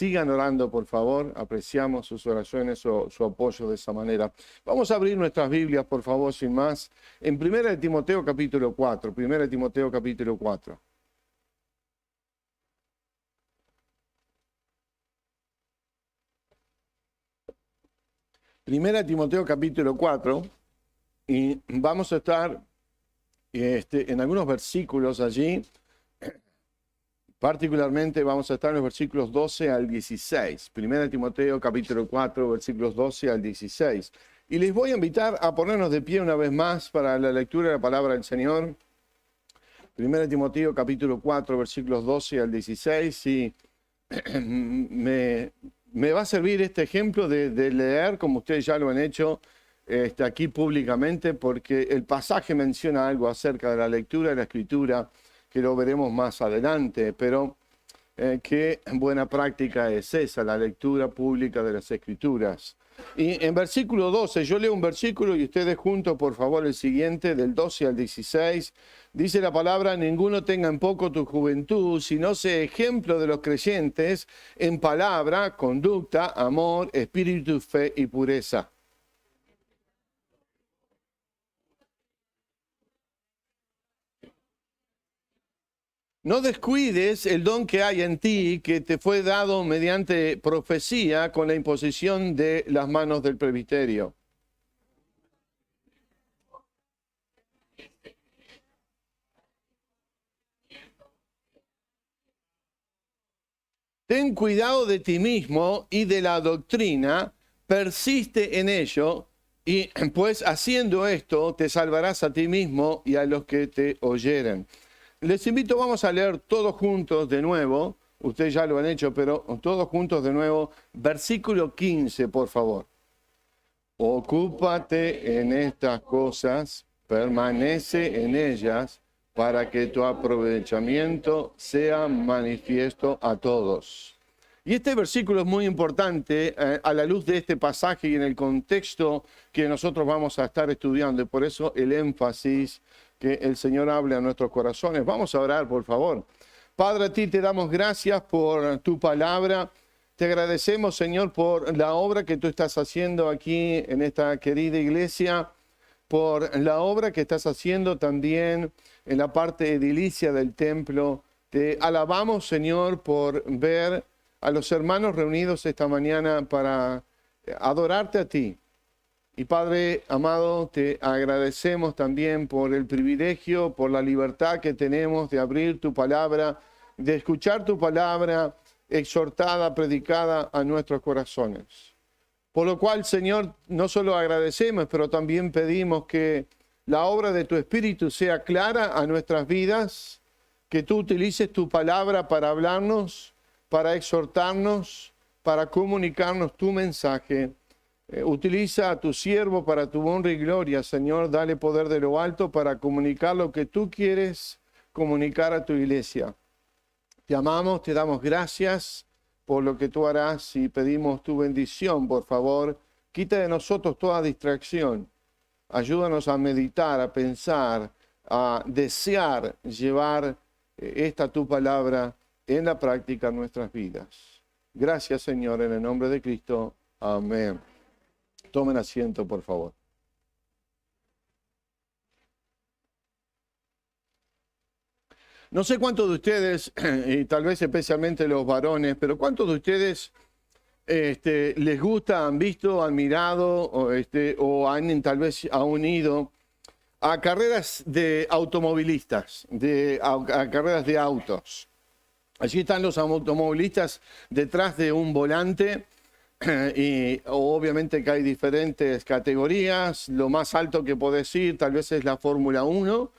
sigan orando, por favor. Apreciamos sus oraciones o su apoyo de esa manera. Vamos a abrir nuestras Biblias, por favor, sin más. En 1 Timoteo capítulo 4. 1 Timoteo capítulo 4. Primera Timoteo capítulo 4. Y vamos a estar en algunos versículos allí. Particularmente vamos a estar en los versículos 12 al 16. 1 Timoteo capítulo 4, versículos 12 al 16. Y les voy a invitar a ponernos de pie una vez más para la lectura de la palabra del Señor. 1 Timoteo capítulo 4, versículos 12 al 16. Y me va a servir este ejemplo de leer, como ustedes ya lo han hecho aquí públicamente, porque el pasaje menciona algo acerca de la lectura de la Escritura, que lo veremos más adelante, pero qué buena práctica es esa, la lectura pública de las Escrituras. Y en versículo 12, yo leo un versículo y ustedes juntos, por favor, el siguiente, del 12 al 16, dice la palabra: ninguno tenga en poco tu juventud, sino sé ejemplo de los creyentes en palabra, conducta, amor, espíritu, fe y pureza. No descuides el don que hay en ti, que te fue dado mediante profecía con la imposición de las manos del presbiterio. Ten cuidado de ti mismo y de la doctrina, persiste en ello, y pues haciendo esto te salvarás a ti mismo y a los que te oyeren. Les invito, vamos a leer todos juntos de nuevo, ustedes ya lo han hecho, pero todos juntos de nuevo, versículo 15, por favor. Ocúpate en estas cosas, permanece en ellas, para que tu aprovechamiento sea manifiesto a todos. Y este versículo es muy importante a la luz de este pasaje y en el contexto que nosotros vamos a estar estudiando, y por eso el énfasis que el Señor hable a nuestros corazones. Vamos a orar, por favor. Padre, a ti te damos gracias por tu palabra. Te agradecemos, Señor, por la obra que tú estás haciendo aquí en esta querida iglesia, por la obra que estás haciendo también en la parte edilicia del templo. Te alabamos, Señor, por ver a los hermanos reunidos esta mañana para adorarte a ti. Y Padre amado, te agradecemos también por el privilegio, por la libertad que tenemos de abrir tu palabra, de escuchar tu palabra exhortada, predicada a nuestros corazones. Por lo cual, Señor, no solo agradecemos, pero también pedimos que la obra de tu Espíritu sea clara a nuestras vidas, que tú utilices tu palabra para hablarnos, para exhortarnos, para comunicarnos tu mensaje. Utiliza a tu siervo para tu honra y gloria, Señor. Dale poder de lo alto para comunicar lo que tú quieres comunicar a tu iglesia. Te amamos, te damos gracias por lo que tú harás y pedimos tu bendición, por favor. Quita de nosotros toda distracción. Ayúdanos a meditar, a pensar, a desear llevar esta tu palabra en la práctica en nuestras vidas. Gracias, Señor, en el nombre de Cristo. Amén. Tomen asiento, por favor. No sé cuántos de ustedes, y tal vez especialmente los varones, pero cuántos de ustedes les gusta, han visto, han mirado o han tal vez aún ido a carreras de automovilistas, a carreras de autos. Allí están los automovilistas detrás de un volante. Y obviamente que hay diferentes categorías. Lo más alto que podés ir tal vez es la Fórmula 1.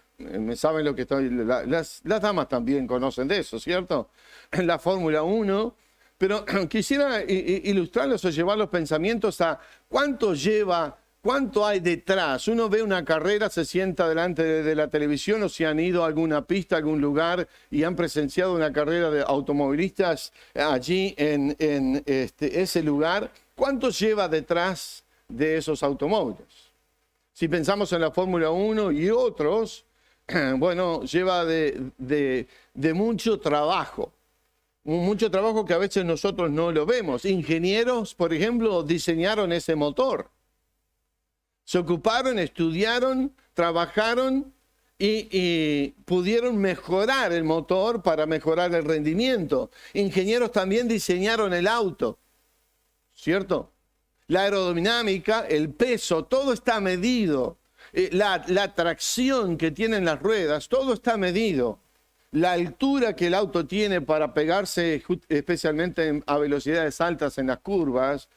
Saben lo que estoy... Las damas también conocen de eso, ¿cierto? La Fórmula 1. Pero quisiera ilustrarlos o llevar los pensamientos a cuánto hay detrás. Uno ve una carrera, se sienta delante de la televisión o si han ido a alguna pista, a algún lugar y han presenciado una carrera de automovilistas allí en ese lugar. ¿Cuánto lleva detrás de esos automóviles? Si pensamos en la Fórmula 1 y otros, bueno, lleva de mucho trabajo. Mucho trabajo que a veces nosotros no lo vemos. Ingenieros, por ejemplo, diseñaron ese motor. Se ocuparon, estudiaron, trabajaron y pudieron mejorar el motor para mejorar el rendimiento. Ingenieros también diseñaron el auto, ¿cierto? La aerodinámica, el peso, todo está medido. La tracción que tienen las ruedas, todo está medido. La altura que el auto tiene para pegarse especialmente a velocidades altas en las curvas,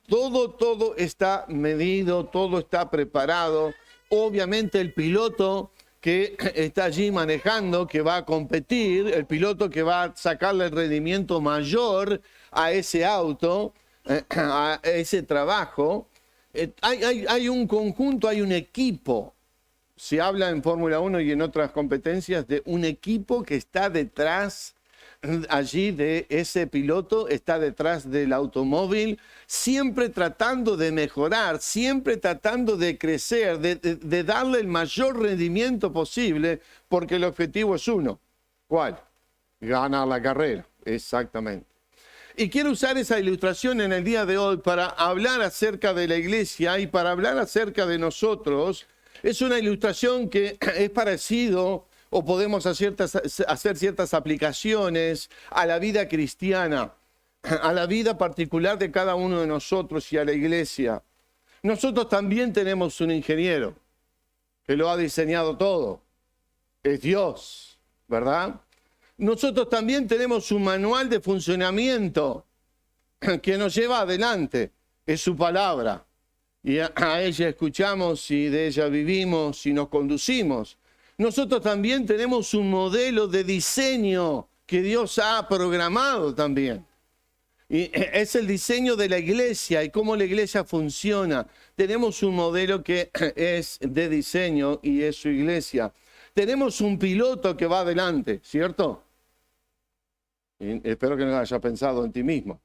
todo está medido, todo está preparado. Obviamente el piloto que está allí manejando, que va a competir, el piloto que va a sacarle el rendimiento mayor a ese auto, a ese trabajo, hay un conjunto, hay un equipo. Se habla en Fórmula 1 y en otras competencias de un equipo que está detrás allí de ese piloto, está detrás del automóvil, siempre tratando de mejorar, siempre tratando de crecer, de darle el mayor rendimiento posible, porque el objetivo es uno. ¿Cuál? Ganar la carrera, exactamente. Y quiero usar esa ilustración en el día de hoy para hablar acerca de la iglesia y para hablar acerca de nosotros. Es una ilustración que es parecido o podemos hacer ciertas aplicaciones a la vida cristiana, a la vida particular de cada uno de nosotros y a la iglesia. Nosotros también tenemos un ingeniero que lo ha diseñado todo. Es Dios, ¿verdad? Nosotros también tenemos un manual de funcionamiento que nos lleva adelante. Es su palabra. Y a ella escuchamos y de ella vivimos y nos conducimos. Nosotros también tenemos un modelo de diseño que Dios ha programado también. Y es el diseño de la iglesia y cómo la iglesia funciona. Tenemos un modelo que es de diseño y es su iglesia. Tenemos un piloto que va adelante, ¿cierto? Y espero que no haya pensado en ti mismo.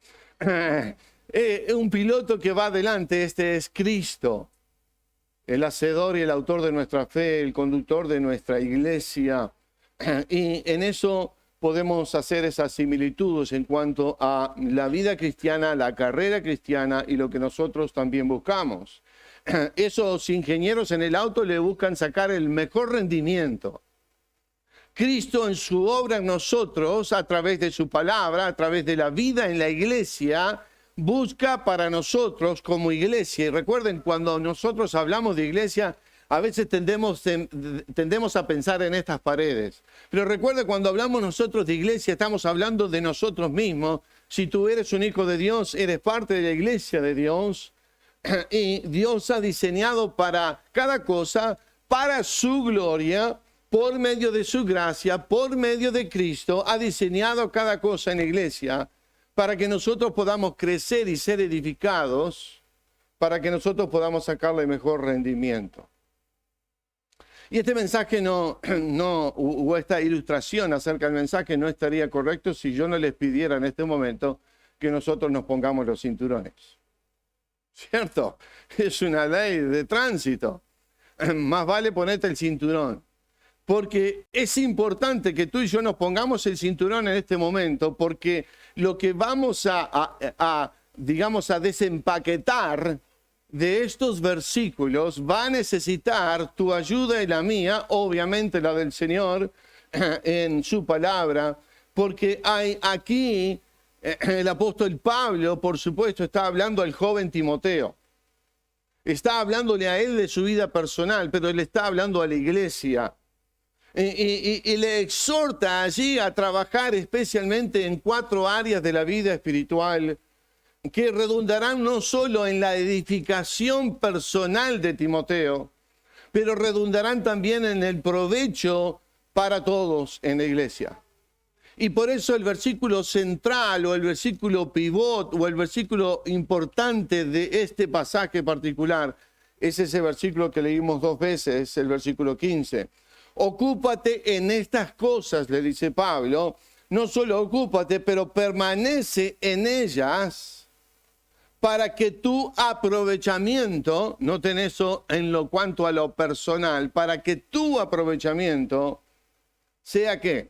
Un piloto que va adelante, este es Cristo, el hacedor y el autor de nuestra fe, el conductor de nuestra iglesia. Y en eso podemos hacer esas similitudes en cuanto a la vida cristiana, la carrera cristiana y lo que nosotros también buscamos. Esos ingenieros en el auto le buscan sacar el mejor rendimiento. Cristo en su obra en nosotros, a través de su palabra, a través de la vida en la iglesia, busca para nosotros como iglesia. Y recuerden, cuando nosotros hablamos de iglesia, a veces tendemos a pensar en estas paredes. Pero recuerda, cuando hablamos nosotros de iglesia, estamos hablando de nosotros mismos. Si tú eres un hijo de Dios, eres parte de la iglesia de Dios. Y Dios ha diseñado para cada cosa, para su gloria, por medio de su gracia, por medio de Cristo, ha diseñado cada cosa en la iglesia para que nosotros podamos crecer y ser edificados, para que nosotros podamos sacarle mejor rendimiento. Y este mensaje o esta ilustración acerca del mensaje no estaría correcto si yo no les pidiera en este momento que nosotros nos pongamos los cinturones. ¿Cierto? Es una ley de tránsito. Más vale ponerte el cinturón. Porque es importante que tú y yo nos pongamos el cinturón en este momento, porque lo que vamos a desempaquetar de estos versículos va a necesitar tu ayuda y la mía, obviamente la del Señor, en su palabra, porque hay aquí, el apóstol Pablo, por supuesto, está hablando al joven Timoteo. Está hablándole a él de su vida personal, pero él está hablando a la iglesia. Y le exhorta allí a trabajar especialmente en 4 áreas de la vida espiritual que redundarán no solo en la edificación personal de Timoteo, pero redundarán también en el provecho para todos en la iglesia. Y por eso el versículo central o el versículo pivot o el versículo importante de este pasaje particular es ese versículo que leímos 2 veces, el versículo 15. Ocúpate en estas cosas, le dice Pablo. No solo ocúpate, pero permanece en ellas para que tu aprovechamiento, noten eso en lo cuanto a lo personal, para que tu aprovechamiento sea ¿qué?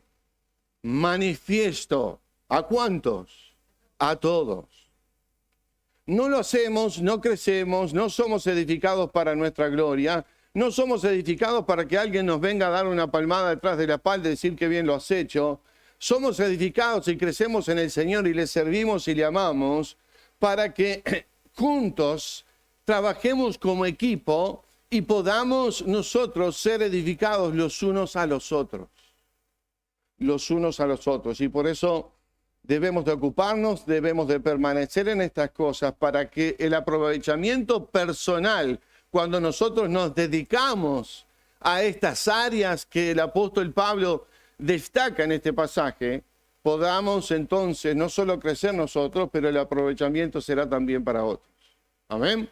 Manifiesto ¿A cuántos? A todos. No lo hacemos, no crecemos, no somos edificados para nuestra gloria, no somos edificados para que alguien nos venga a dar una palmada detrás de la espalda y decir que bien lo has hecho. Somos edificados y crecemos en el Señor y le servimos y le amamos para que juntos trabajemos como equipo y podamos nosotros ser edificados los unos a los otros. Los unos a los otros. Y por eso debemos de ocuparnos, debemos de permanecer en estas cosas para que el aprovechamiento personal, cuando nosotros nos dedicamos a estas áreas que el apóstol Pablo destaca en este pasaje, podamos entonces no solo crecer nosotros, pero el aprovechamiento será también para otros. Amén.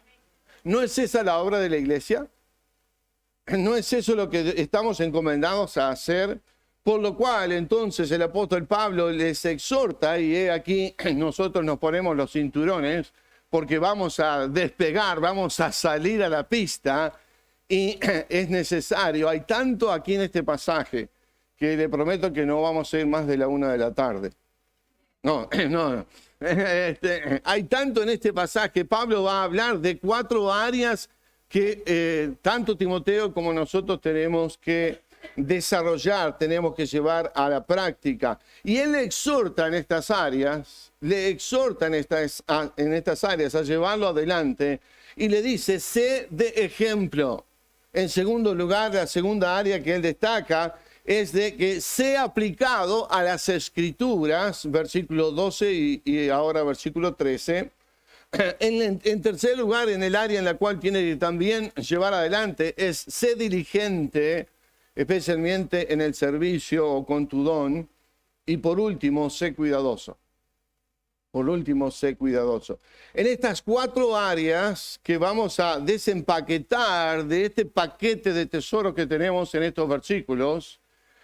¿No es esa la obra de la iglesia? ¿No es eso lo que estamos encomendados a hacer? Por lo cual, entonces, el apóstol Pablo les exhorta, y aquí nosotros nos ponemos los cinturones, porque vamos a despegar, vamos a salir a la pista, y es necesario. Hay tanto aquí en este pasaje que le prometo que no vamos a ir más de la 1 de la tarde. No. Hay tanto en este pasaje. Pablo va a hablar de 4 áreas que tanto Timoteo como nosotros tenemos que desarrollar, tenemos que llevar a la práctica. Y él le exhorta en estas áreas, en estas áreas a llevarlo adelante y le dice, sé de ejemplo. En segundo lugar, la segunda área que él destaca es de que sea aplicado a las Escrituras, versículo 12 y ahora versículo 13. En tercer lugar, en el área en la cual tiene que también llevar adelante, es sé diligente, especialmente en el servicio o con tu don. Y por último, sé cuidadoso. En estas 4 áreas que vamos a desempaquetar de este paquete de tesoro que tenemos en estos versículos,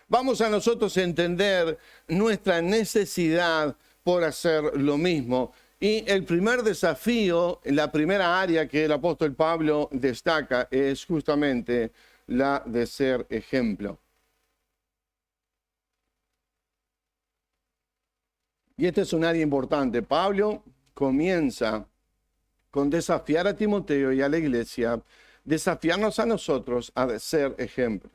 vamos a nosotros entender nuestra necesidad por hacer lo mismo. Y el primer desafío, la primera área que el apóstol Pablo destaca es justamente la de ser ejemplo. Y esta es un área importante. Pablo comienza con desafiar a Timoteo y a la iglesia, desafiarnos a nosotros a ser ejemplos.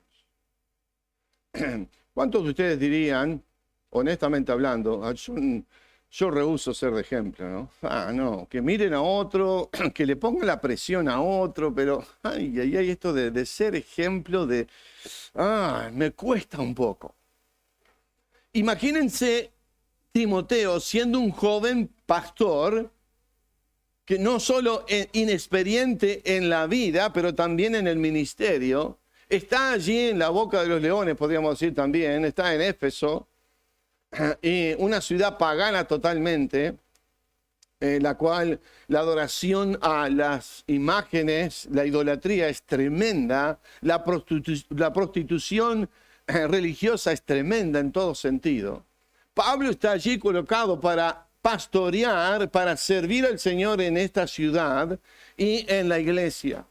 ¿Cuántos de ustedes dirían, honestamente hablando, yo rehúso ser de ejemplo, ¿no? No, que miren a otro, que le pongan la presión a otro, pero esto de ser ejemplo, me cuesta un poco. Imagínense Timoteo siendo un joven pastor, que no solo inexperiente en la vida, pero también en el ministerio, está allí en la boca de los leones, podríamos decir también, está en Éfeso, y una ciudad pagana totalmente, la cual la adoración a las imágenes, la idolatría es tremenda, la prostitución religiosa es tremenda en todo sentido. Pablo está allí colocado para pastorear, para servir al Señor en esta ciudad y en la iglesia.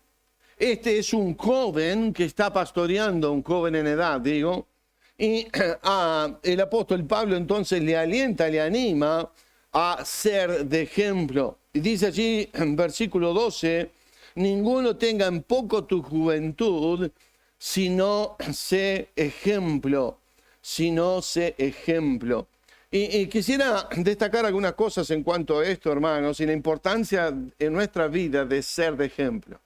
Este es un joven que está pastoreando, un joven en edad, digo, y el apóstol Pablo entonces le alienta, le anima a ser de ejemplo. Y dice allí en versículo 12, ninguno tenga en poco tu juventud, sino sé ejemplo, Y quisiera destacar algunas cosas en cuanto a esto, hermanos, y la importancia en nuestra vida de ser de ejemplo.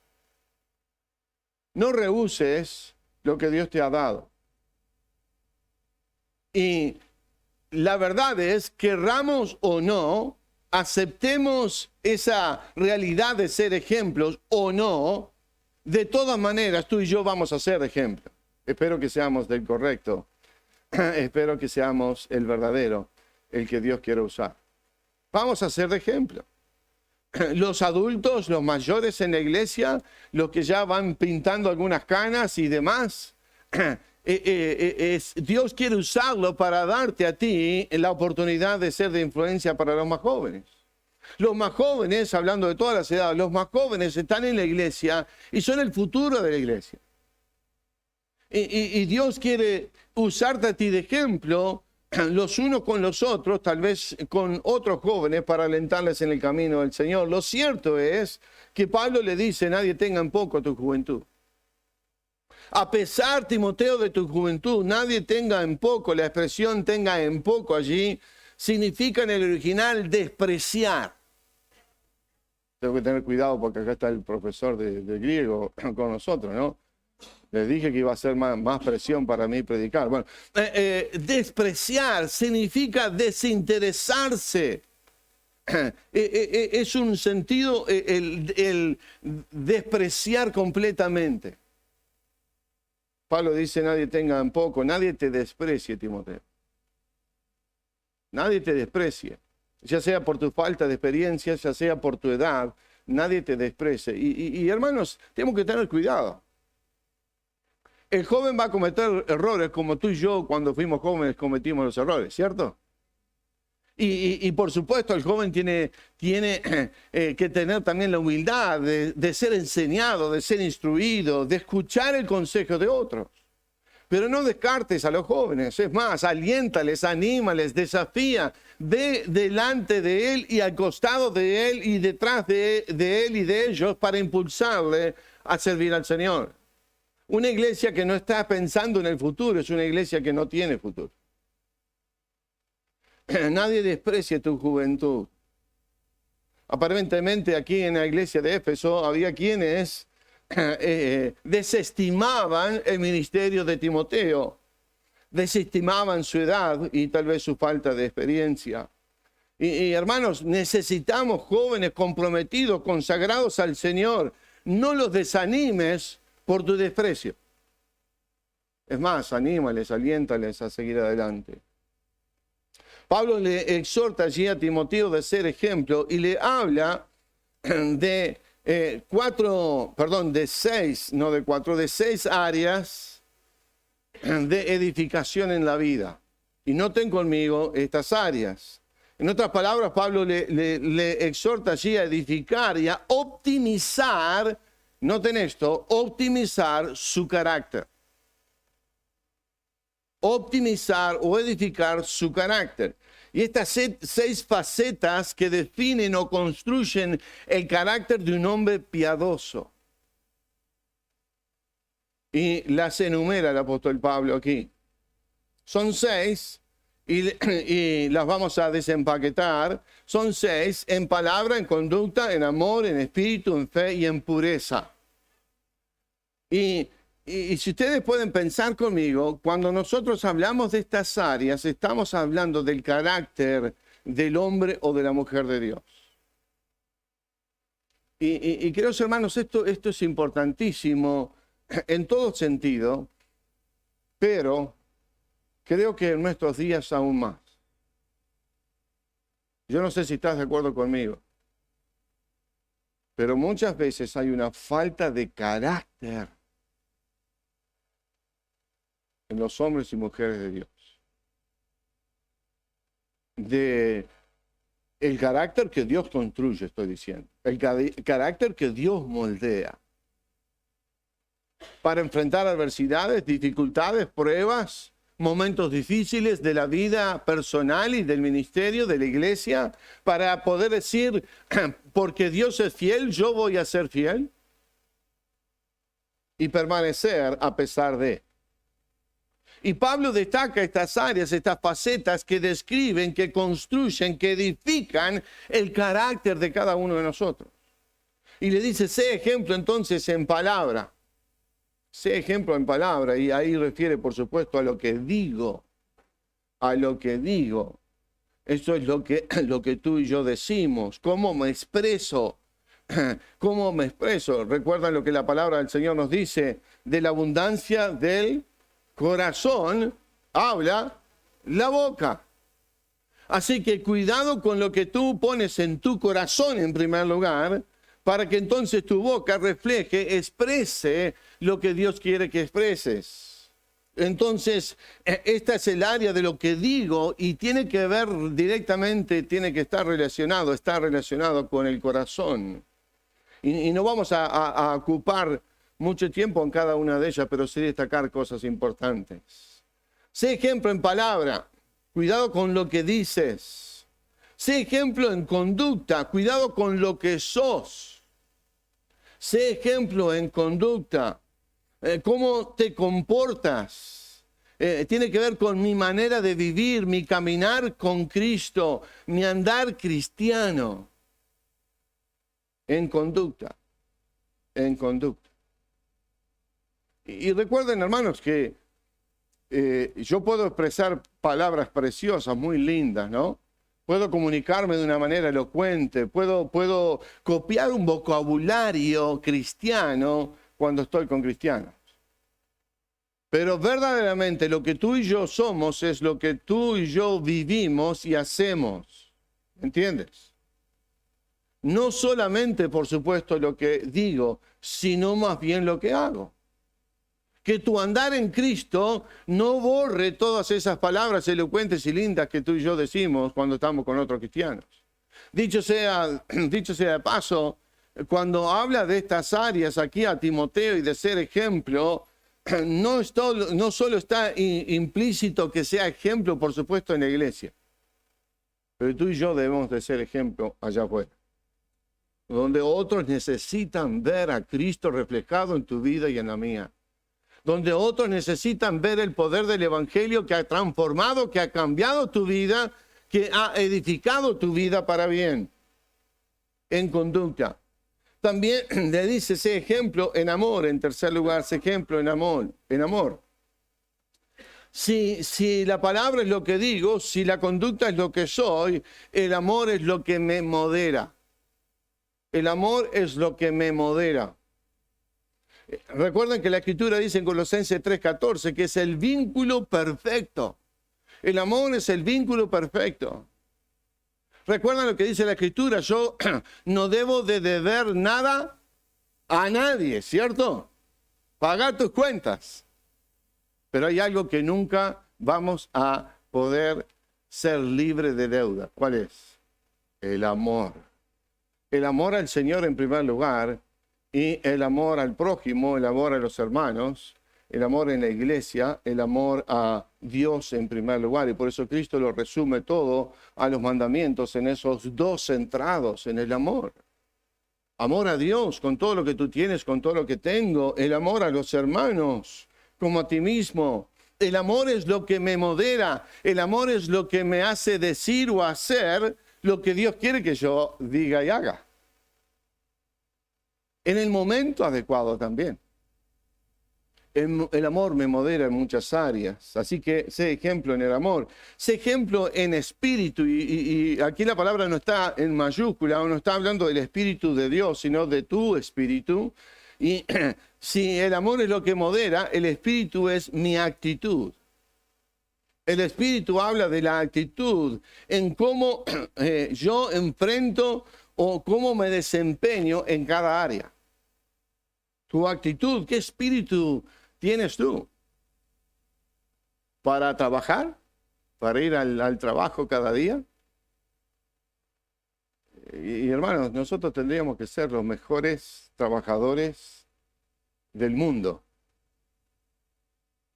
No rehuses lo que Dios te ha dado. Y la verdad es, querramos o no, aceptemos esa realidad de ser ejemplos o no, de todas maneras tú y yo vamos a ser ejemplo. Espero que seamos del correcto. Espero que seamos el verdadero, el que Dios quiere usar. Vamos a ser de ejemplo. Los adultos, los mayores en la iglesia, los que ya van pintando algunas canas y demás, Dios quiere usarlo para darte a ti la oportunidad de ser de influencia para los más jóvenes. Los más jóvenes, hablando de todas las edades, los más jóvenes están en la iglesia y son el futuro de la iglesia. Y Dios quiere usarte a ti de ejemplo los unos con los otros, tal vez con otros jóvenes para alentarles en el camino del Señor. Lo cierto es que Pablo le dice, nadie tenga en poco tu juventud. A pesar, Timoteo, de tu juventud, nadie tenga en poco, la expresión tenga en poco allí, significa en el original despreciar. Tengo que tener cuidado porque acá está el profesor de griego con nosotros, ¿no? Les dije que iba a ser más presión para mí predicar. Bueno, despreciar significa desinteresarse. Es un sentido el despreciar completamente. Pablo dice, nadie tenga en poco, nadie te desprecie, Timoteo. Nadie te desprecie. Ya sea por tu falta de experiencia, ya sea por tu edad, nadie te desprecie. Y hermanos, tenemos que tener cuidado. El joven va a cometer errores como tú y yo cuando fuimos jóvenes cometimos los errores, ¿cierto? Y por supuesto el joven tiene que tener también la humildad de ser enseñado, de ser instruido, de escuchar el consejo de otros. Pero no descartes a los jóvenes, es más, aliéntales, anímales, desafía, ve delante de él y al costado de él y detrás de él y de ellos para impulsarle a servir al Señor. Una iglesia que no está pensando en el futuro es una iglesia que no tiene futuro. Nadie desprecie tu juventud. Aparentemente aquí en la iglesia de Éfeso había quienes desestimaban el ministerio de Timoteo, desestimaban su edad y tal vez su falta de experiencia. Y hermanos, necesitamos jóvenes comprometidos, consagrados al Señor. No los desanimes por tu desprecio. Es más, anímales, aliéntales a seguir adelante. Pablo le exhorta allí a Timoteo de ser ejemplo y le habla de seis áreas de edificación en la vida. Y noten conmigo estas áreas. En otras palabras, Pablo le exhorta allí a edificar y a optimizar, noten esto, optimizar su carácter. Optimizar o edificar su carácter. Y estas seis facetas que definen o construyen el carácter de un hombre piadoso. Y las enumera el apóstol Pablo aquí. Son seis y las vamos a desempaquetar. Son seis en palabra, en conducta, en amor, en espíritu, en fe y en pureza. Y si ustedes pueden pensar conmigo, cuando nosotros hablamos de estas áreas, estamos hablando del carácter del hombre o de la mujer de Dios. Y queridos hermanos, esto es importantísimo en todo sentido, pero creo que en nuestros días aún más. Yo no sé si estás de acuerdo conmigo, pero muchas veces hay una falta de carácter en los hombres y mujeres de Dios. De el carácter que Dios construye, estoy diciendo. El carácter que Dios moldea. Para enfrentar adversidades, dificultades, pruebas, momentos difíciles de la vida personal y del ministerio, de la iglesia, para poder decir, porque Dios es fiel, yo voy a ser fiel. Y permanecer a pesar de. Y Pablo destaca estas áreas, estas facetas que describen, que construyen, que edifican el carácter de cada uno de nosotros. Y le dice, sé ejemplo entonces en palabra. Sé ejemplo en palabra. Y ahí refiere, por supuesto, a lo que digo. A lo que digo. Eso es lo que tú y yo decimos. ¿Cómo me expreso? ¿Cómo me expreso? ¿Recuerdan lo que la palabra del Señor nos dice? De la abundancia del corazón habla la boca. Así que cuidado con lo que tú pones en tu corazón en primer lugar, para que entonces tu boca refleje, exprese lo que Dios quiere que expreses. Entonces, esta es el área de lo que digo y tiene que ver directamente, tiene que estar relacionado, está relacionado con el corazón. Y no vamos a ocupar mucho tiempo en cada una de ellas, pero sí destacar cosas importantes. Sé ejemplo en palabra. cuidado con lo que dices. Sé ejemplo en conducta, cuidado con lo que sos. Sé ejemplo en conducta, cómo te comportas. Tiene que ver con mi manera de vivir, mi caminar con Cristo, mi andar cristiano. En conducta, en conducta. Y recuerden, hermanos, que yo puedo expresar palabras preciosas, muy lindas, ¿no? Puedo comunicarme de una manera elocuente, puedo copiar un vocabulario cristiano cuando estoy con cristianos. Pero verdaderamente lo que tú y yo somos es lo que tú y yo vivimos y hacemos. ¿Entiendes? No solamente, por supuesto, lo que digo, sino más bien lo que hago. Que tu andar en Cristo no borre todas esas palabras elocuentes y lindas que tú y yo decimos cuando estamos con otros cristianos. Dicho sea de paso, cuando habla de estas áreas aquí a Timoteo y de ser ejemplo, no solo está implícito que sea ejemplo, por supuesto, en la iglesia, pero tú y yo debemos de ser ejemplo allá afuera, donde otros necesitan ver a Cristo reflejado en tu vida y en la mía, donde otros necesitan ver el poder del Evangelio que ha transformado, que ha cambiado tu vida, que ha edificado tu vida para bien, en conducta. También le dice ese ejemplo en amor, en tercer lugar, ese ejemplo en amor. Si la palabra es lo que digo, si la conducta es lo que soy, el amor es lo que me modera. El amor es lo que me modera. Recuerden que la Escritura dice en Colosenses 3:14 que es el vínculo perfecto. El amor es el vínculo perfecto. Recuerden lo que dice la Escritura, yo no debo de deber nada a nadie, ¿cierto? Pagar tus cuentas. Pero hay algo que nunca vamos a poder ser libres de deuda. ¿Cuál es? El amor. El amor al Señor en primer lugar, y el amor al prójimo, el amor a los hermanos, el amor en la iglesia, el amor a Dios en primer lugar. Y por eso Cristo lo resume todo a los mandamientos en esos dos centrados en el amor. Amor a Dios con todo lo que tú tienes, con todo lo que tengo. El amor a los hermanos como a ti mismo. El amor es lo que me modera. El amor es lo que me hace decir o hacer lo que Dios quiere que yo diga y haga. En el momento adecuado también. El amor me modera en muchas áreas, así que sé ejemplo en el amor, sé ejemplo en espíritu, y aquí la palabra no está en mayúscula, no está hablando del espíritu de Dios, sino de tu espíritu, y si el amor es lo que modera, el espíritu es mi actitud. El espíritu habla de la actitud, en cómo yo enfrento o cómo me desempeño en cada área. Tu actitud, ¿qué espíritu tienes tú? ¿Para trabajar? ¿Para ir al trabajo cada día? Y hermanos, nosotros tendríamos que ser los mejores trabajadores del mundo.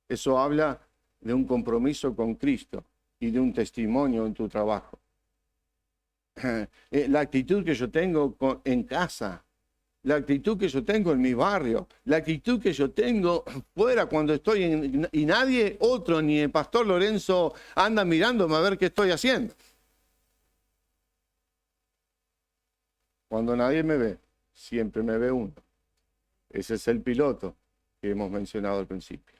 Eso habla de un compromiso con Cristo y de un testimonio en tu trabajo. La actitud que yo tengo en casa, la actitud que yo tengo en mi barrio, la actitud que yo tengo fuera cuando estoy y nadie otro, ni el pastor Lorenzo, anda mirándome a ver qué estoy haciendo. Cuando nadie me ve, siempre me ve uno. Ese es el piloto que hemos mencionado al principio.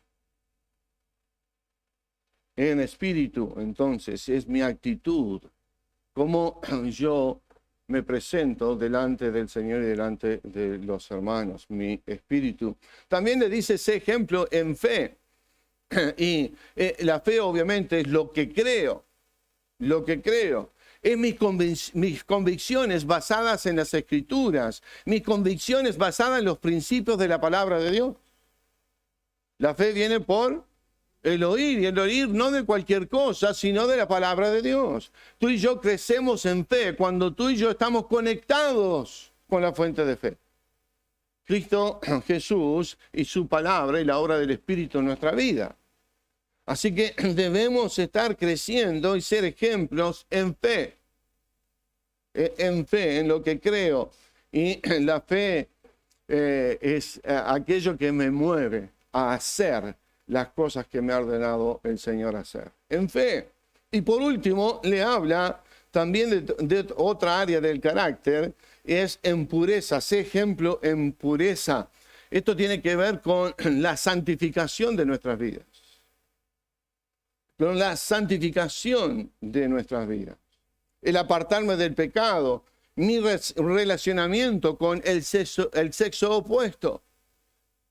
En espíritu, entonces, es mi actitud, cómo yo me presento delante del Señor y delante de los hermanos, mi espíritu. También le dice ese ejemplo en fe. Y la fe obviamente es lo que creo. Es mis convicciones basadas en las Escrituras, mis convicciones basadas en los principios de la palabra de Dios. La fe viene por el oír, y el oír no de cualquier cosa, sino de la palabra de Dios. Tú y yo crecemos en fe cuando tú y yo estamos conectados con la fuente de fe. Cristo Jesús y su palabra y la obra del Espíritu en nuestra vida. Así que debemos estar creciendo y ser ejemplos en fe. En fe, en lo que creo. Y la fe es aquello que me mueve a hacer las cosas que me ha ordenado el Señor hacer. En fe. Y por último, le habla también de otra área del carácter, es en pureza. Sé ejemplo en pureza. Esto tiene que ver con la santificación de nuestras vidas. Con la santificación de nuestras vidas. El apartarme del pecado, mi relacionamiento con el sexo opuesto.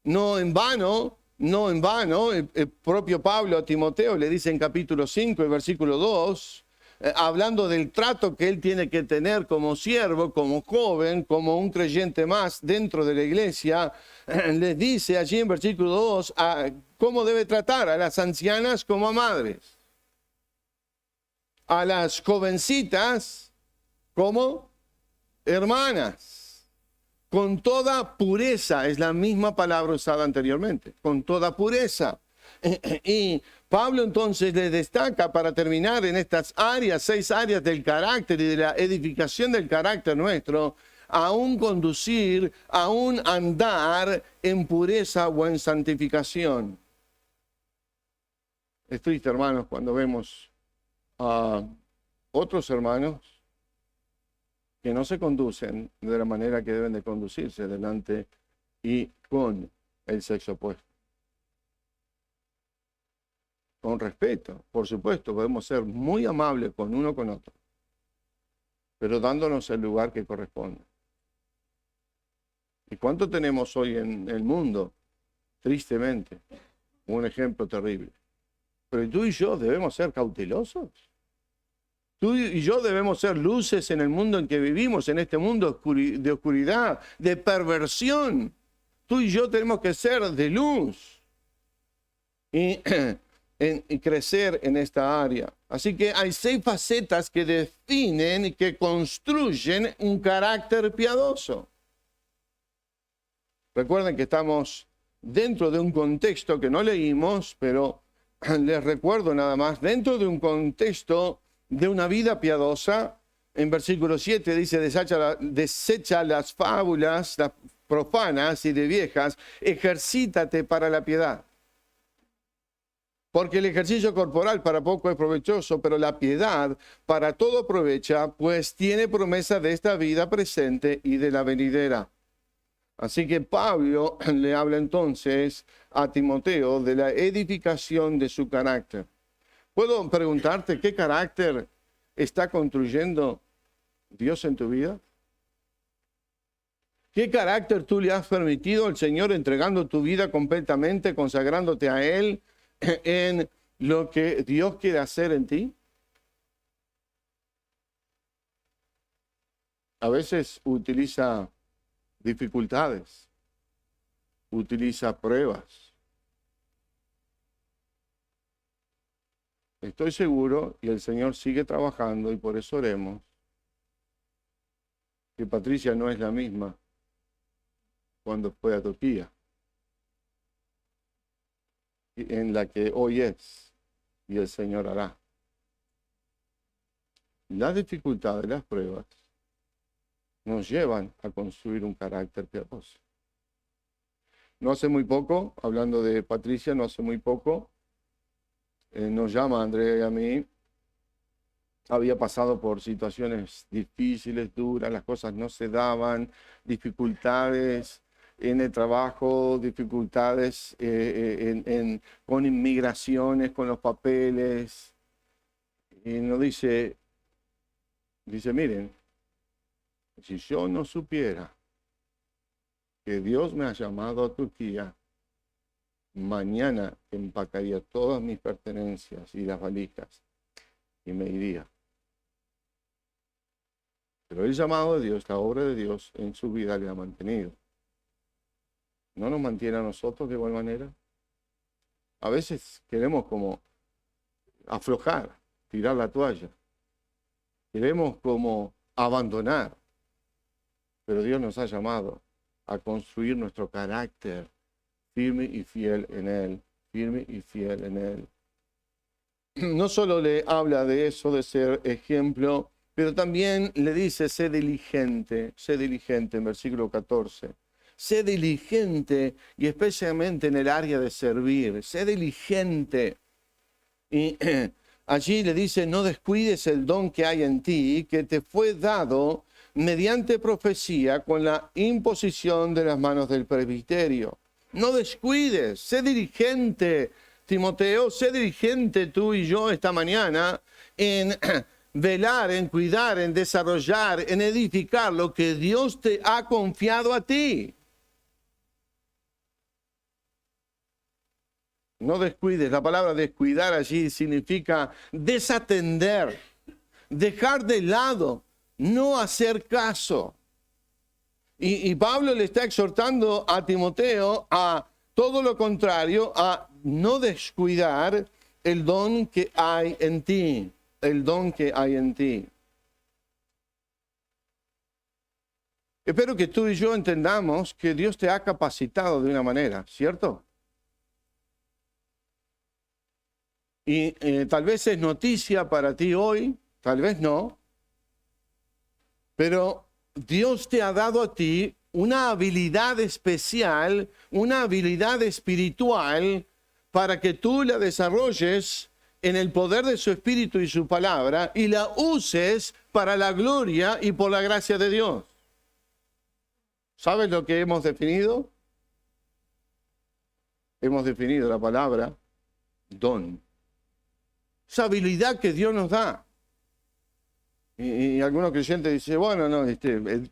No en vano, el propio Pablo a Timoteo le dice en capítulo 5, el versículo 2, hablando del trato que él tiene que tener como siervo, como joven, como un creyente más dentro de la iglesia, les dice allí en versículo 2 cómo debe tratar a las ancianas como a madres, a las jovencitas como hermanas, con toda pureza, es la misma palabra usada anteriormente, con toda pureza. Y Pablo entonces le destaca para terminar en estas áreas, 6 áreas del carácter y de la edificación del carácter nuestro, a un conducir, a un andar en pureza o en santificación. Es triste, hermanos, cuando vemos a otros hermanos que no se conducen de la manera que deben de conducirse delante y con el sexo opuesto. Con respeto, por supuesto, podemos ser muy amables con uno con otro, pero dándonos el lugar que corresponde. ¿Y cuánto tenemos hoy en el mundo? Tristemente, un ejemplo terrible. Pero tú y yo debemos ser cautelosos. Tú y yo debemos ser luces en el mundo en que vivimos, en este mundo de oscuridad, de perversión. Tú y yo tenemos que ser de luz y crecer en esta área. Así que hay 6 facetas que definen y que construyen un carácter piadoso. Recuerden que estamos dentro de un contexto que no leímos, pero les recuerdo nada más, dentro de un contexto de una vida piadosa. En versículo 7 dice, desecha las fábulas, las profanas y de viejas, ejercítate para la piedad. Porque el ejercicio corporal para poco es provechoso, pero la piedad para todo aprovecha, pues tiene promesa de esta vida presente y de la venidera. Así que Pablo le habla entonces a Timoteo de la edificación de su carácter. ¿Puedo preguntarte qué carácter está construyendo Dios en tu vida? ¿Qué carácter tú le has permitido al Señor entregando tu vida completamente, consagrándote a Él en lo que Dios quiere hacer en ti? A veces utiliza dificultades, utiliza pruebas. Estoy seguro, y el Señor sigue trabajando, y por eso oremos, que Patricia no es la misma cuando fue a Turquía, en la que hoy es, y el Señor hará. Las dificultades, las pruebas, nos llevan a construir un carácter piadoso. No hace muy poco, hablando de Patricia, no hace muy poco, nos llama a Andrea y a mí. Había pasado por situaciones difíciles, duras, las cosas no se daban, dificultades en el trabajo, dificultades con inmigraciones, con los papeles. Y nos dice, miren, si yo no supiera que Dios me ha llamado a Turquía, mañana empacaría todas mis pertenencias y las valijas y me iría. Pero el llamado de Dios, la obra de Dios en su vida le ha mantenido. ¿No nos mantiene a nosotros de igual manera? A veces queremos como aflojar, tirar la toalla. Queremos como abandonar. Pero Dios nos ha llamado a construir nuestro carácter firme y fiel en Él, firme y fiel en Él. no solo le habla de eso, de ser ejemplo, pero también le dice, sé diligente en versículo 14. Sé diligente y especialmente en el área de servir, sé diligente. Y allí le dice, no descuides el don que hay en ti, que te fue dado mediante profecía con la imposición de las manos del presbiterio. No descuides, sé diligente, Timoteo, sé diligente tú y yo esta mañana en velar, en cuidar, en desarrollar, en edificar lo que Dios te ha confiado a ti. No descuides, la palabra descuidar allí significa desatender, dejar de lado, no hacer caso. Y Pablo le está exhortando a Timoteo a todo lo contrario, a no descuidar el don que hay en ti, el don que hay en ti. Espero que tú y yo entendamos que Dios te ha capacitado de una manera, ¿cierto? Y tal vez es noticia para ti hoy, tal vez no, pero Dios te ha dado a ti una habilidad especial, una habilidad espiritual para que tú la desarrolles en el poder de su Espíritu y su palabra y la uses para la gloria y por la gracia de Dios. ¿Sabes lo que hemos definido? Hemos definido la palabra don. Esa habilidad que Dios nos da. Y algunos creyentes dicen, bueno, no,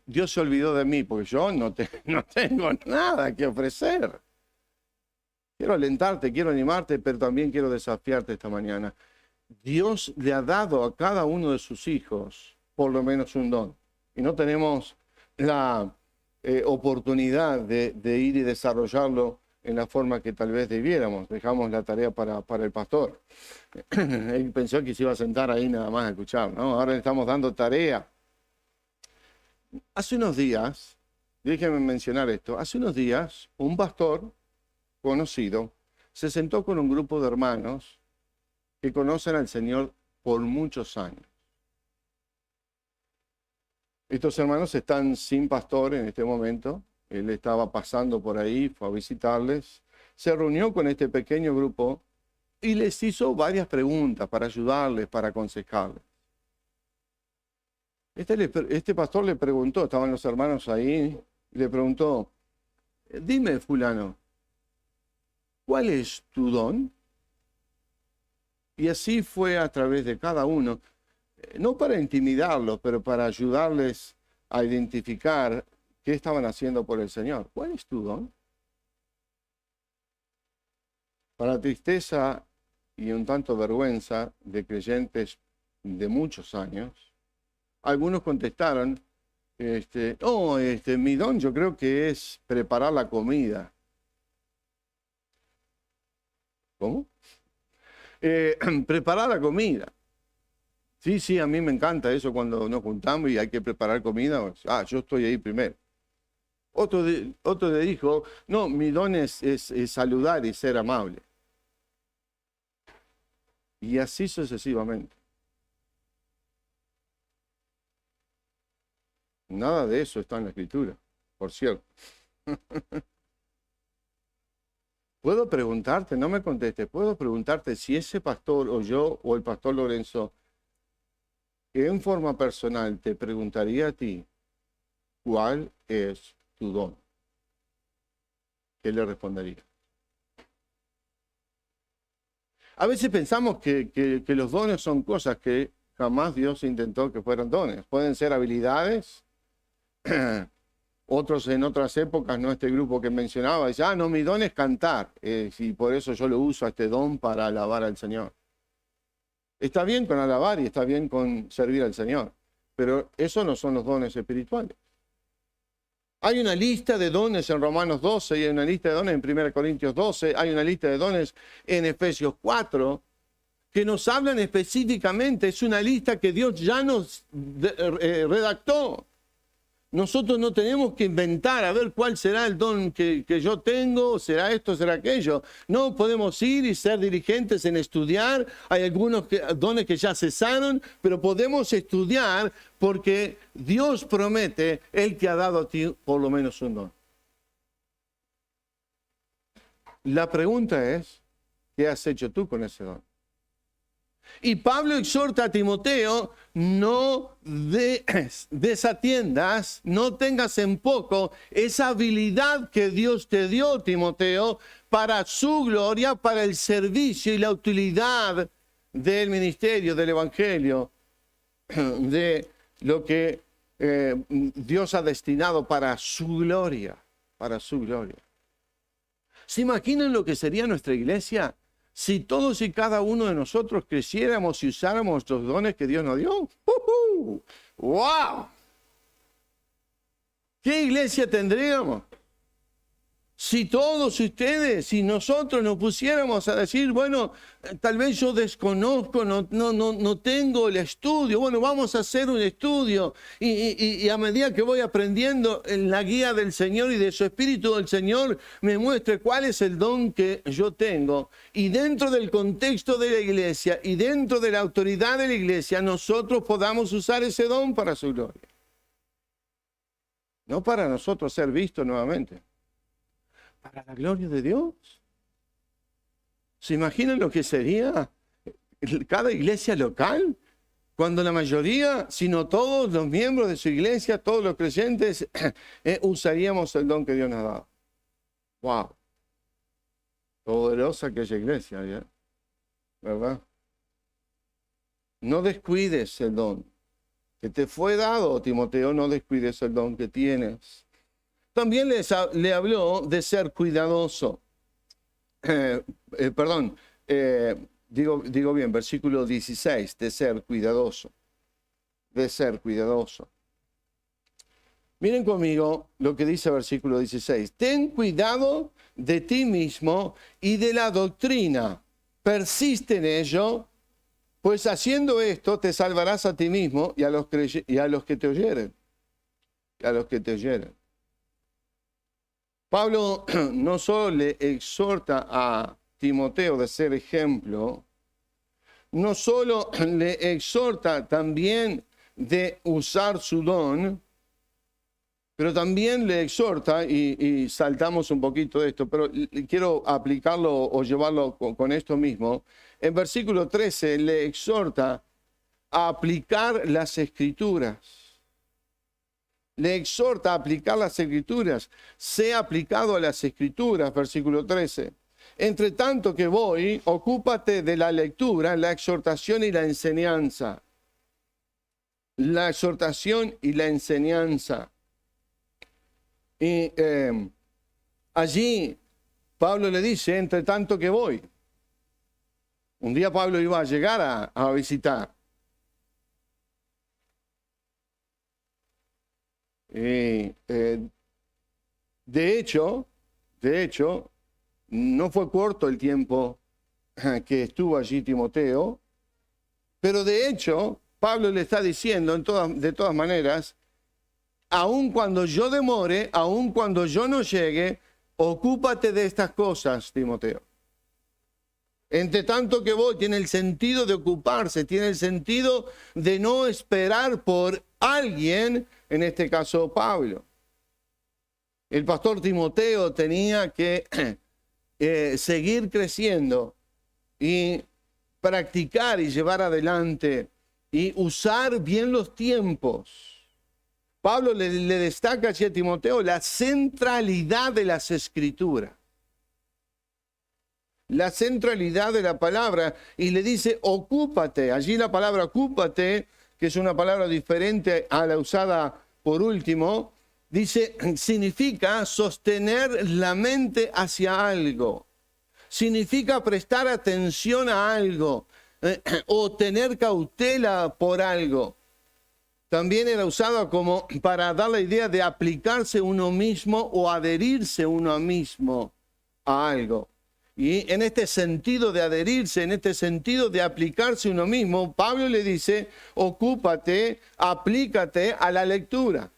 Dios se olvidó de mí porque yo no tengo nada que ofrecer. Quiero alentarte, quiero animarte, pero también quiero desafiarte esta mañana. Dios le ha dado a cada uno de sus hijos por lo menos un don. Y no tenemos la oportunidad de ir y desarrollarlo en la forma que tal vez debiéramos. Dejamos la tarea para el pastor. Él pensó que se iba a sentar ahí nada más a escuchar, ¿no? Ahora le estamos dando tarea. Hace unos días, déjenme mencionar esto, hace unos días un pastor conocido se sentó con un grupo de hermanos que conocen al Señor por muchos años. Estos hermanos están sin pastor en este momento. Él estaba pasando por ahí, fue a visitarles, se reunió con este pequeño grupo y les hizo varias preguntas para ayudarles, para aconsejarles. Este pastor le preguntó, estaban los hermanos ahí, y le preguntó, dime fulano, ¿cuál es tu don? Y así fue a través de cada uno, no para intimidarlos, pero para ayudarles a identificar qué estaban haciendo por el Señor. ¿Cuál es tu don? Para tristeza y un tanto vergüenza de creyentes de muchos años, algunos contestaron, mi don yo creo que es preparar la comida. ¿Cómo? Preparar la comida. Sí, a mí me encanta eso cuando nos juntamos y hay que preparar comida. Yo estoy ahí primero. Otro le dijo, no, mi don es saludar y ser amable. Y así sucesivamente. Nada de eso está en la Escritura, por cierto. Puedo preguntarte, no me contestes, puedo preguntarte si ese pastor o yo o el pastor Lorenzo, que en forma personal te preguntaría a ti, ¿cuál es tu don? ¿Qué le respondería? A veces pensamos que los dones son cosas que jamás Dios intentó que fueran dones. Pueden ser habilidades. Otros en otras épocas, no este grupo que mencionaba, dice, no, mi don es cantar. Y por eso yo lo uso a este don para alabar al Señor. Está bien con alabar y está bien con servir al Señor. Pero esos no son los dones espirituales. Hay una lista de dones en Romanos 12, y hay una lista de dones en 1 Corintios 12, hay una lista de dones en Efesios 4, que nos hablan específicamente. Es una lista que Dios ya nos redactó. Nosotros no tenemos que inventar a ver cuál será el don que yo tengo, será esto, será aquello. No, podemos ir y ser diligentes en estudiar. Hay algunos dones que ya cesaron, pero podemos estudiar porque Dios promete, Él te ha dado a ti por lo menos un don. La pregunta es, ¿qué has hecho tú con ese don? Y Pablo exhorta a Timoteo, no desatiendas, no tengas en poco esa habilidad que Dios te dio, Timoteo, para su gloria, para el servicio y la utilidad del ministerio, del evangelio, de lo que Dios ha destinado para su gloria, para su gloria. ¿Se imaginan lo que sería nuestra iglesia si todos y cada uno de nosotros creciéramos y usáramos los dones que Dios nos dio? ¡Wow! ¿Qué iglesia tendríamos? Si todos ustedes, si nosotros nos pusiéramos a decir, bueno, tal vez yo desconozco, no tengo el estudio, bueno, vamos a hacer un estudio y a medida que voy aprendiendo en la guía del Señor y de su Espíritu del Señor, me muestre cuál es el don que yo tengo. Y dentro del contexto de la iglesia y dentro de la autoridad de la iglesia, nosotros podamos usar ese don para su gloria. No para nosotros ser vistos nuevamente. Para la gloria de Dios. ¿Se imaginan lo que sería cada iglesia local? Cuando la mayoría, si no todos los miembros de su iglesia, todos los creyentes, usaríamos el don que Dios nos ha dado. ¡Wow! Poderosa aquella iglesia, ¿verdad? No descuides el don que te fue dado, Timoteo, no descuides el don que tienes. También le habló de ser cuidadoso. Digo bien, versículo 16, de ser cuidadoso. De ser cuidadoso. Miren conmigo lo que dice el versículo 16. Ten cuidado de ti mismo y de la doctrina. Persiste en ello, pues haciendo esto te salvarás a ti mismo y a los que te oyeren. Y a los que te oyeren. Pablo no solo le exhorta a Timoteo de ser ejemplo, no solo le exhorta también de usar su don, pero también le exhorta, y saltamos un poquito de esto, pero quiero aplicarlo o llevarlo con esto mismo. En versículo 13 le exhorta a aplicar las Escrituras. Le exhorta a aplicar las Escrituras. Sea aplicado a las Escrituras, versículo 13. Entre tanto que voy, ocúpate de la lectura, la exhortación y la enseñanza. La exhortación y la enseñanza. Y allí Pablo le dice, entre tanto que voy. Un día Pablo iba a llegar a visitar. De hecho, no fue corto el tiempo que estuvo allí Timoteo, pero de hecho, Pablo le está diciendo de todas maneras, aun cuando yo demore, aun cuando yo no llegue, ocúpate de estas cosas, Timoteo. Entre tanto que voy, tiene el sentido de ocuparse, tiene el sentido de no esperar por alguien, en este caso Pablo. El pastor Timoteo tenía que seguir creciendo y practicar y llevar adelante y usar bien los tiempos. Pablo le destaca a Timoteo la centralidad de las Escrituras. La centralidad de la palabra, y le dice ocúpate. Allí la palabra ocúpate, que es una palabra diferente a la usada por último, dice, significa sostener la mente hacia algo, significa prestar atención a algo o tener cautela por algo. También era usada como para dar la idea de aplicarse uno mismo o adherirse uno mismo a algo. Y en este sentido de adherirse, en este sentido de aplicarse uno mismo, Pablo le dice, ocúpate, aplícate a la lectura.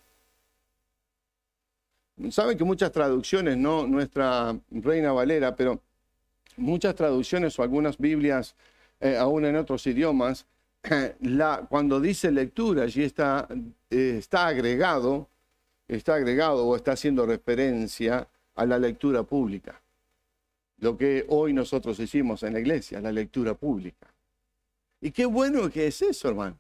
Saben que muchas traducciones, no nuestra Reina Valera, pero muchas traducciones o algunas Biblias, aún en otros idiomas, cuando dice lectura, allí está agregado o está haciendo referencia a la lectura pública. Lo que hoy nosotros hicimos en la iglesia, la lectura pública. Y qué bueno que es eso, hermano.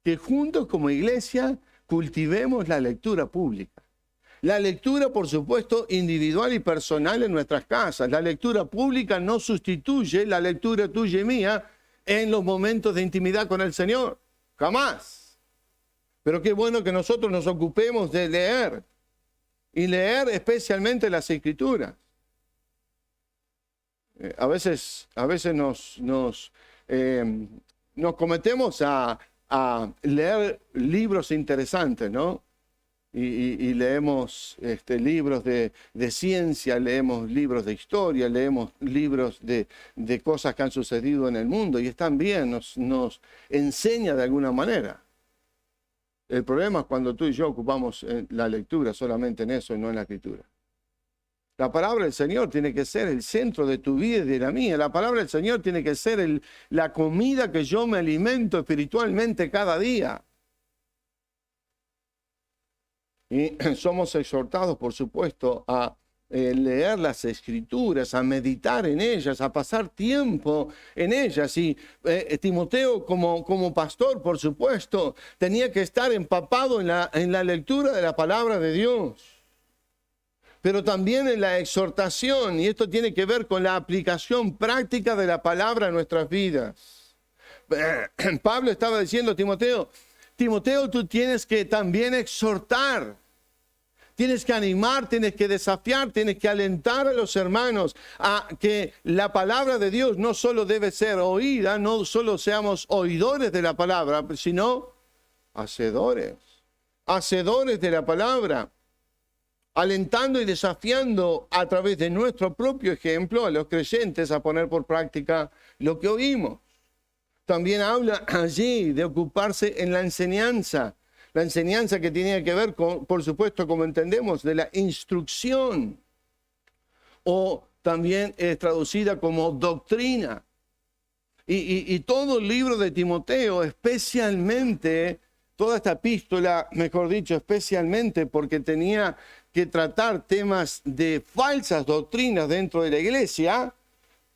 Que juntos como iglesia cultivemos la lectura pública. La lectura, por supuesto, individual y personal en nuestras casas. La lectura pública no sustituye la lectura tuya y mía en los momentos de intimidad con el Señor. Jamás. Pero qué bueno que nosotros nos ocupemos de leer. Y leer especialmente las Escrituras. A veces nos cometemos a leer libros interesantes, ¿no? Y leemos libros de ciencia, leemos libros de historia, leemos libros de cosas que han sucedido en el mundo y están bien, nos enseña de alguna manera. El problema es cuando tú y yo ocupamos la lectura solamente en eso y no en la escritura. La palabra del Señor tiene que ser el centro de tu vida y de la mía. La palabra del Señor tiene que ser la comida que yo me alimento espiritualmente cada día. Y somos exhortados, por supuesto, a leer las Escrituras, a meditar en ellas, a pasar tiempo en ellas. Y Timoteo, como pastor, por supuesto, tenía que estar empapado en la lectura de la palabra de Dios. Pero también en la exhortación, y esto tiene que ver con la aplicación práctica de la palabra en nuestras vidas. Pablo estaba diciendo a Timoteo, tú tienes que también exhortar, tienes que animar, tienes que desafiar, tienes que alentar a los hermanos a que la palabra de Dios no solo debe ser oída, no solo seamos oidores de la palabra, sino hacedores de la palabra. Alentando y desafiando a través de nuestro propio ejemplo a los creyentes a poner por práctica lo que oímos. También habla allí de ocuparse en la enseñanza que tiene que ver con, por supuesto, como entendemos, de la instrucción, o también es traducida como doctrina. Y todo el libro de Timoteo, especialmente, toda esta epístola, mejor dicho, especialmente porque tenía que tratar temas de falsas doctrinas dentro de la iglesia,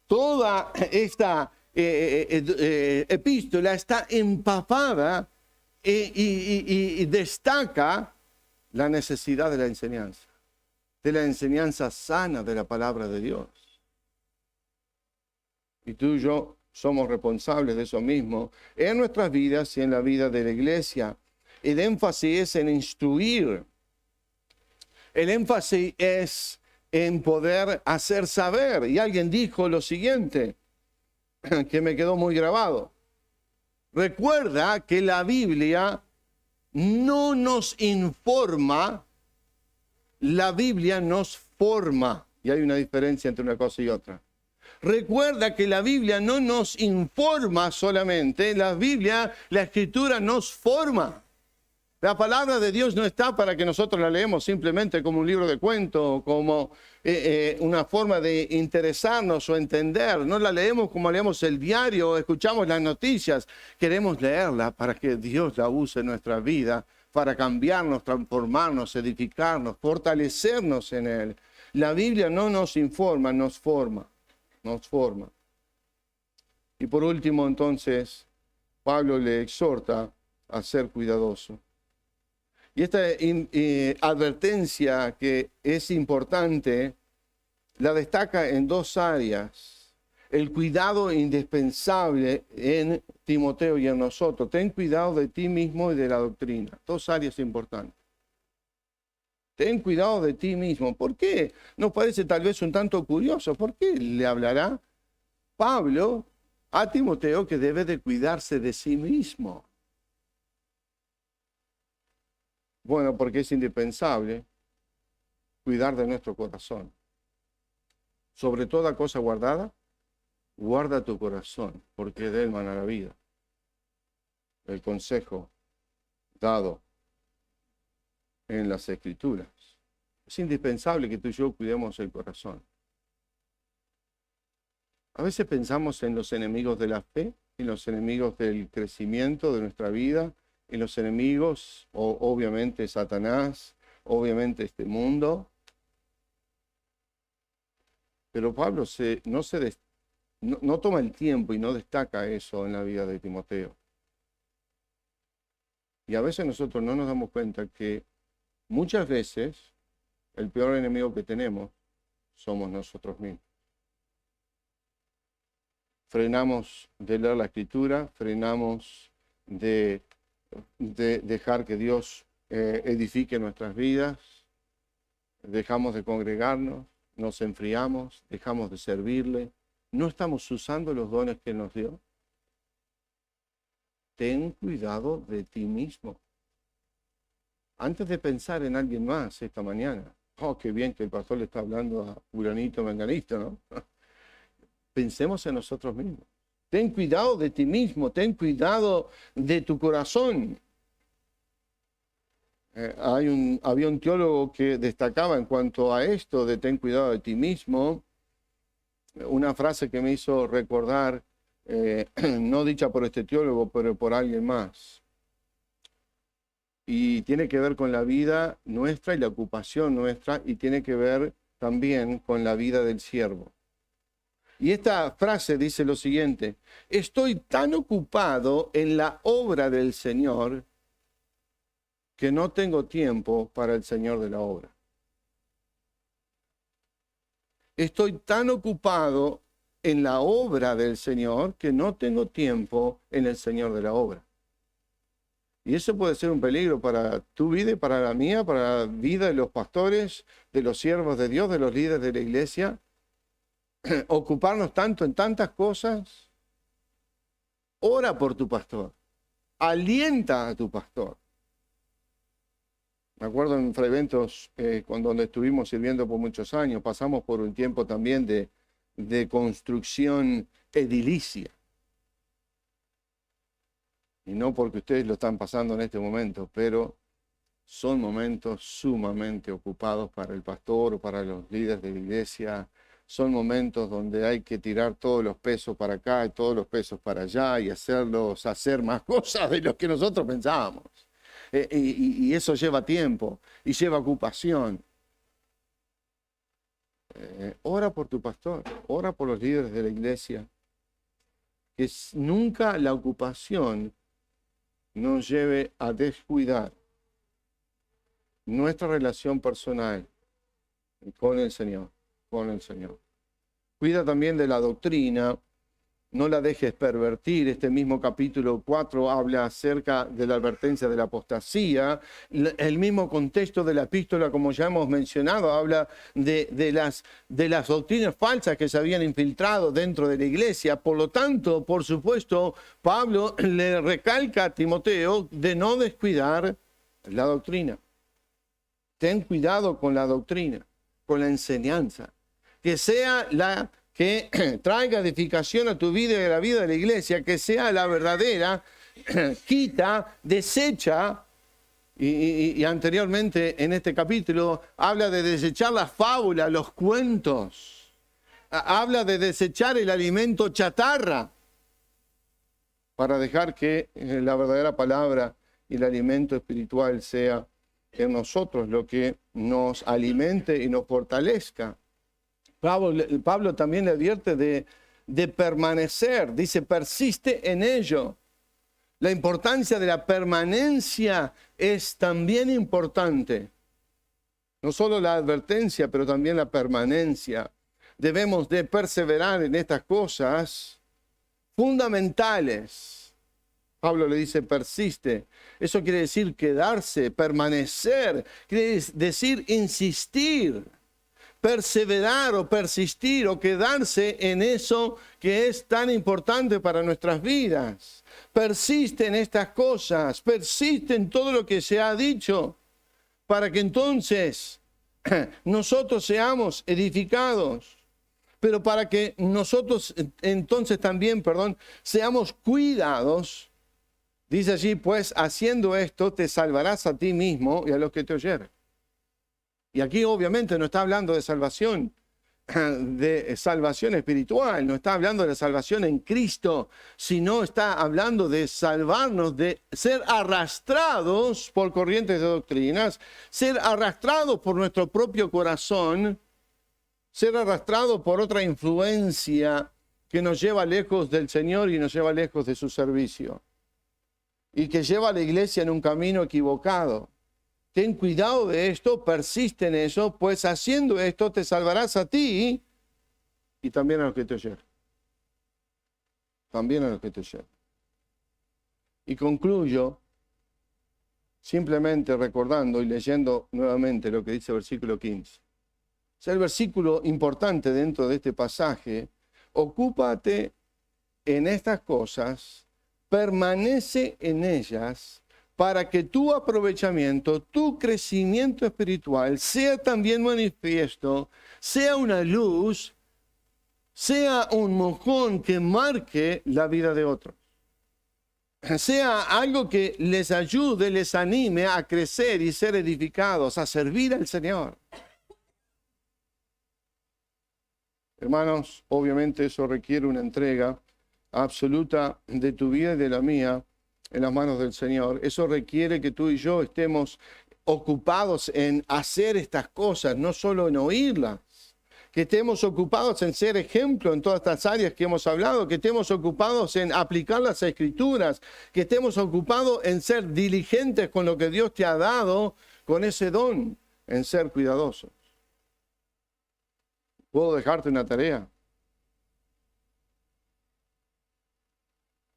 toda esta epístola está empapada y destaca la necesidad de la enseñanza sana de la palabra de Dios. Y tú y yo somos responsables de eso mismo en nuestras vidas y en la vida de la iglesia. El énfasis es en instruir. El énfasis es en poder hacer saber. Y alguien dijo lo siguiente, que me quedó muy grabado. Recuerda que la Biblia no nos informa, la Biblia nos forma. Y hay una diferencia entre una cosa y otra. Recuerda que la Biblia no nos informa solamente, la Escritura nos forma. La palabra de Dios no está para que nosotros la leemos simplemente como un libro de cuentos, como una forma de interesarnos o entender. No la leemos como leemos el diario o escuchamos las noticias. Queremos leerla para que Dios la use en nuestra vida, para cambiarnos, transformarnos, edificarnos, fortalecernos en Él. La Biblia no nos informa, nos forma. Y por último, entonces, Pablo le exhorta a ser cuidadoso. Y esta advertencia que es importante, la destaca en dos áreas. El cuidado indispensable en Timoteo y en nosotros. Ten cuidado de ti mismo y de la doctrina. Dos áreas importantes. Ten cuidado de ti mismo. ¿Por qué? Nos parece tal vez un tanto curioso. ¿Por qué le hablará Pablo a Timoteo que debe de cuidarse de sí mismo? Bueno, porque es indispensable cuidar de nuestro corazón. Sobre toda cosa guardada, guarda tu corazón, porque de él mana la vida. El consejo dado en las Escrituras. Es indispensable que tú y yo cuidemos el corazón. A veces pensamos en los enemigos de la fe, en los enemigos del crecimiento de nuestra vida, en los enemigos, obviamente Satanás, obviamente este mundo. Pero Pablo no toma el tiempo y no destaca eso en la vida de Timoteo. Y a veces nosotros no nos damos cuenta que muchas veces el peor enemigo que tenemos somos nosotros mismos. Frenamos de leer la Escritura, frenamos de dejar que Dios edifique nuestras vidas, dejamos de congregarnos, nos enfriamos, dejamos de servirle, no estamos usando los dones que Él nos dio. Ten cuidado de ti mismo. Antes de pensar en alguien más esta mañana, oh, qué bien que el pastor le está hablando a fulanito, menganito, ¿no? Pensemos en nosotros mismos. Ten cuidado de ti mismo, ten cuidado de tu corazón. Había un teólogo que destacaba en cuanto a esto de ten cuidado de ti mismo, una frase que me hizo recordar, no dicha por este teólogo, pero por alguien más. Y tiene que ver con la vida nuestra y la ocupación nuestra, y tiene que ver también con la vida del siervo. Y esta frase dice lo siguiente: estoy tan ocupado en la obra del Señor que no tengo tiempo para el Señor de la obra. Estoy tan ocupado en la obra del Señor que no tengo tiempo en el Señor de la obra. Y eso puede ser un peligro para tu vida y para la mía, para la vida de los pastores, de los siervos de Dios, de los líderes de la iglesia. Ocuparnos tanto en tantas cosas. Ora por tu pastor. Alienta a tu pastor. Me acuerdo en Freventos, donde estuvimos sirviendo por muchos años, pasamos por un tiempo también de construcción edilicia. Y no porque ustedes lo están pasando en este momento, pero son momentos sumamente ocupados para el pastor o para los líderes de la iglesia. Son momentos donde hay que tirar todos los pesos para acá y todos los pesos para allá y hacerlos hacer más cosas de lo que nosotros pensábamos. Y eso lleva tiempo y lleva ocupación. Ora por tu pastor, ora por los líderes de la iglesia. Que nunca la ocupación nos lleve a descuidar nuestra relación personal con el Señor, Cuida también de la doctrina. No la dejes pervertir. Este mismo capítulo 4 habla acerca de la advertencia de la apostasía. El mismo contexto de la epístola, como ya hemos mencionado, habla de las doctrinas falsas que se habían infiltrado dentro de la iglesia. Por lo tanto, por supuesto, Pablo le recalca a Timoteo de no descuidar la doctrina. Ten cuidado con la doctrina, con la enseñanza. Que sea la que traiga edificación a tu vida y a la vida de la iglesia, que sea la verdadera, quita, desecha, y anteriormente en este capítulo habla de desechar las fábulas, los cuentos, habla de desechar el alimento chatarra, para dejar que la verdadera palabra y el alimento espiritual sea en nosotros lo que nos alimente y nos fortalezca. Pablo también le advierte de permanecer, dice, persiste en ello. La importancia de la permanencia es también importante. No solo la advertencia, pero también la permanencia. Debemos de perseverar en estas cosas fundamentales. Pablo le dice persiste. Eso quiere decir quedarse, permanecer, quiere decir insistir. Perseverar o persistir o quedarse en eso que es tan importante para nuestras vidas. Persiste en estas cosas, persiste en todo lo que se ha dicho, para que entonces nosotros seamos edificados, pero para que nosotros entonces también, seamos cuidados. Dice allí, pues haciendo esto te salvarás a ti mismo y a los que te oyeren. Y aquí obviamente no está hablando de salvación espiritual, no está hablando de la salvación en Cristo, sino está hablando de salvarnos, de ser arrastrados por corrientes de doctrinas, ser arrastrados por nuestro propio corazón, ser arrastrados por otra influencia que nos lleva lejos del Señor y nos lleva lejos de su servicio, y que lleva a la iglesia en un camino equivocado. Ten cuidado de esto, persiste en eso, pues haciendo esto te salvarás a ti y también a los que te oyen. También a los que te oyen. Y concluyo simplemente recordando y leyendo nuevamente lo que dice el versículo 15. Es el versículo importante dentro de este pasaje. Ocúpate en estas cosas, permanece en ellas, para que tu aprovechamiento, tu crecimiento espiritual sea también manifiesto, sea una luz, sea un mojón que marque la vida de otros. Sea algo que les ayude, les anime a crecer y ser edificados, a servir al Señor. Hermanos, obviamente eso requiere una entrega absoluta de tu vida y de la mía en las manos del Señor. Eso requiere que tú y yo estemos ocupados en hacer estas cosas, no solo en oírlas. Que estemos ocupados en ser ejemplo en todas estas áreas que hemos hablado, que estemos ocupados en aplicar las Escrituras, que estemos ocupados en ser diligentes con lo que Dios te ha dado, con ese don, en ser cuidadosos. ¿Puedo dejarte una tarea?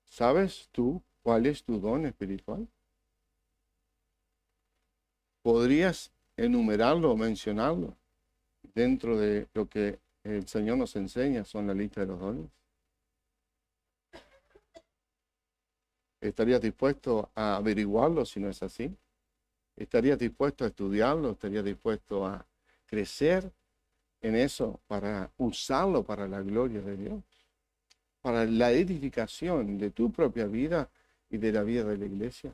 ¿Sabes tú cuál es tu don espiritual? ¿Podrías enumerarlo o mencionarlo dentro de lo que el Señor nos enseña son la lista de los dones? ¿Estarías dispuesto a averiguarlo si no es así? ¿Estarías dispuesto a estudiarlo? ¿Estarías dispuesto a crecer en eso para usarlo para la gloria de Dios? Para la edificación de tu propia vida y de la vida de la iglesia.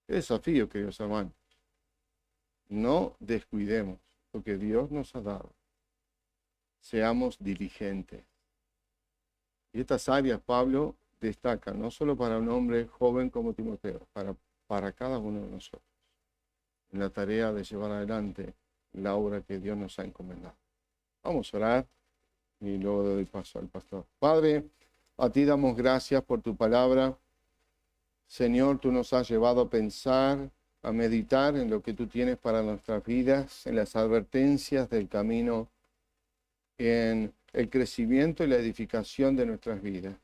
Qué desafío, queridos hermanos. No descuidemos lo que Dios nos ha dado. Seamos diligentes. Y estas áreas Pablo destaca, no solo para un hombre joven como Timoteo, para cada uno de nosotros, en la tarea de llevar adelante la obra que Dios nos ha encomendado. Vamos a orar y luego doy paso al pastor. Padre, a ti damos gracias por tu palabra. Señor, tú nos has llevado a pensar, a meditar en lo que tú tienes para nuestras vidas, en las advertencias del camino, en el crecimiento y la edificación de nuestras vidas.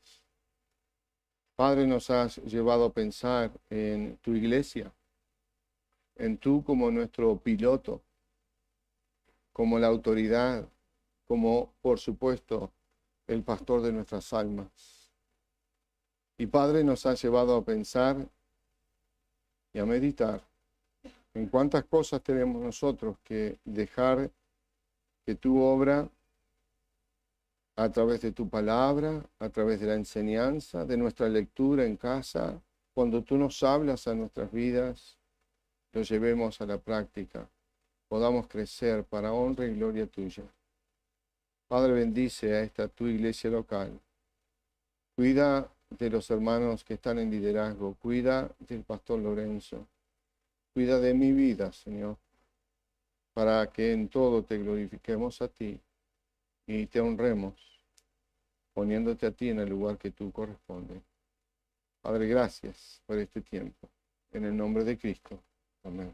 Padre, nos has llevado a pensar en tu iglesia, en tú como nuestro piloto, como la autoridad, como, por supuesto, el pastor de nuestras almas. Y Padre, nos ha llevado a pensar y a meditar en cuántas cosas tenemos nosotros que dejar que tu obra, a través de tu palabra, a través de la enseñanza, de nuestra lectura en casa, cuando tú nos hablas a nuestras vidas, lo llevemos a la práctica, podamos crecer para honra y gloria tuya. Padre, bendice a esta tu iglesia local. Cuida de los hermanos que están en liderazgo. Cuida del pastor Lorenzo. Cuida de mi vida, Señor, para que en todo te glorifiquemos a ti y te honremos, poniéndote a ti en el lugar que tú corresponde. Padre, gracias por este tiempo. En el nombre de Cristo. Amén.